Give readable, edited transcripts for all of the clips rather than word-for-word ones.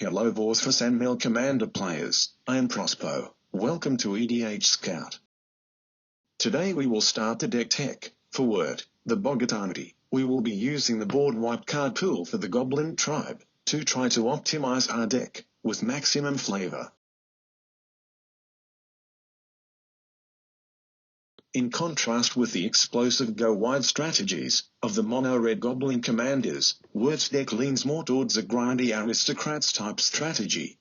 Hello Vorthos and Mel Commander players, I am Prospo. Welcome to EDH Scout. Today we will start the deck tech. For Wort, the Boggart Auntie, we will be using the board wipe card pool for the Goblin tribe, to try to optimize our deck, with maximum flavor. In contrast with the explosive go-wide strategies of the mono-red Goblin commanders, Wort's deck leans more towards a grindy aristocrats type strategy.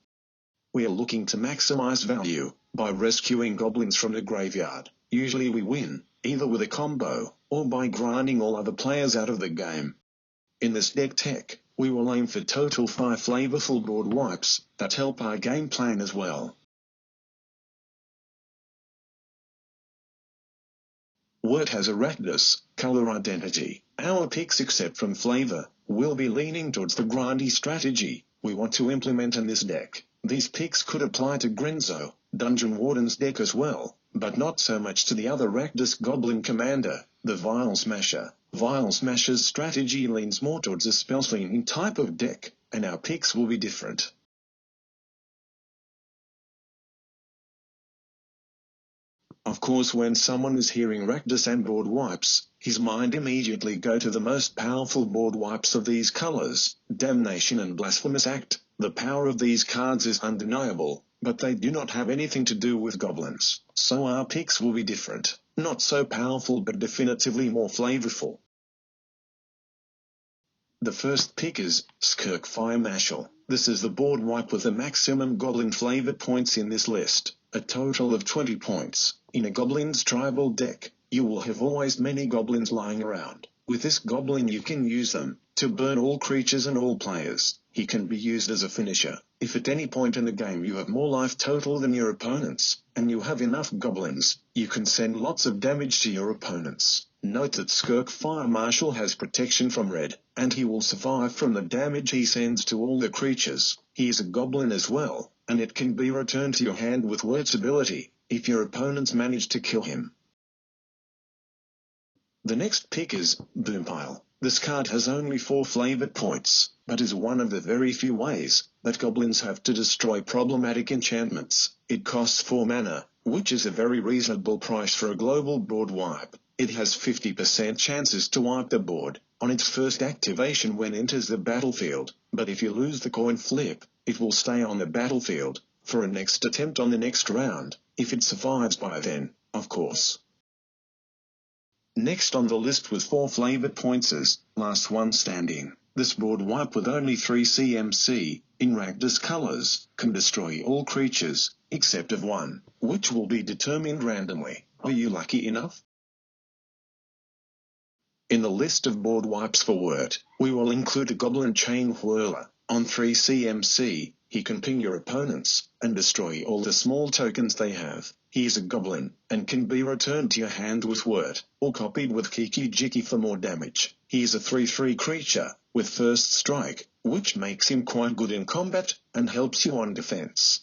We are looking to maximize value by rescuing goblins from the graveyard. Usually we win, either with a combo, or by grinding all other players out of the game. In this deck tech, we will aim for total 5 flavorful board wipes that help our game plan as well. Wort has a Rakdos color identity. Our picks, except from flavor, will be leaning towards the grindy strategy we want to implement in this deck. These picks could apply to Grenzo, Dungeon Warden's deck as well, but not so much to the other Rakdos Goblin commander, the Vile Smasher. Vile Smasher's strategy leans more towards a spell-slinging type of deck, and our picks will be different. Of course, when someone is hearing Rakdos and board wipes, his mind immediately go to the most powerful board wipes of these colors, Damnation and Blasphemous Act. The power of these cards is undeniable, but they do not have anything to do with goblins, so our picks will be different. Not so powerful but definitively more flavorful. The first pick is Kirkfire Mashall. This is the board wipe with the maximum goblin flavor points in this list, a total of 20 points. In a Goblin's tribal deck, you will have always many goblins lying around. With this goblin you can use them to burn all creatures and all players. He can be used as a finisher. If at any point in the game you have more life total than your opponents, and you have enough goblins, you can send lots of damage to your opponents. Note that Kirkfire Mashall has protection from red, and he will survive from the damage he sends to all the creatures. He is a goblin as well, and it can be returned to your hand with Wort's ability, if your opponents manage to kill him. The next pick is Boompile. This card has only 4 flavored points, but is one of the very few ways that goblins have to destroy problematic enchantments. It costs 4 mana, which is a very reasonable price for a global board wipe. It has 50% chances to wipe the board on its first activation when it enters the battlefield, but if you lose the coin flip, it will stay on the battlefield for a next attempt on the next round, if it survives by then, of course. Next on the list with 4 flavored points is Last One Standing. This board wipe with only 3 CMC, in Rakdos colors, can destroy all creatures, except of one, which will be determined randomly. Are you lucky enough? In the list of board wipes for Wort, we will include a Goblin Chain Whirler. On 3 CMC, he can ping your opponents and destroy all the small tokens they have. He is a goblin, and can be returned to your hand with Wort, or copied with Kiki Jiki for more damage. He is a 3/3 creature, with first strike, which makes him quite good in combat, and helps you on defense.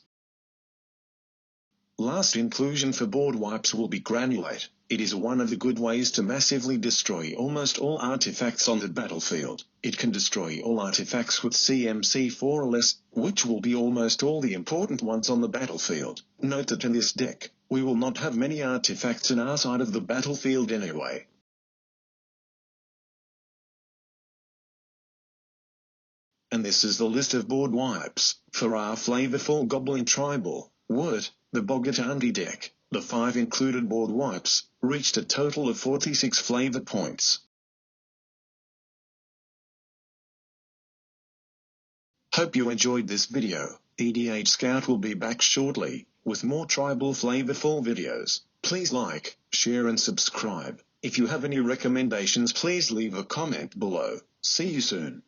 Last inclusion for board wipes will be Granulate. It is one of the good ways to massively destroy almost all artifacts on the battlefield. It can destroy all artifacts with CMC 4 or less, which will be almost all the important ones on the battlefield. Note that in this deck, we will not have many artifacts in our side of the battlefield anyway. And this is the list of board wipes for our flavorful Goblin tribal, Wort, the Boggart Auntie deck. The 5 included board wipes reached a total of 46 flavor points. Hope you enjoyed this video. EDH Scout will be back shortly with more tribal flavorful videos. Please like, share and subscribe. If you have any recommendations, please leave a comment below. See you soon.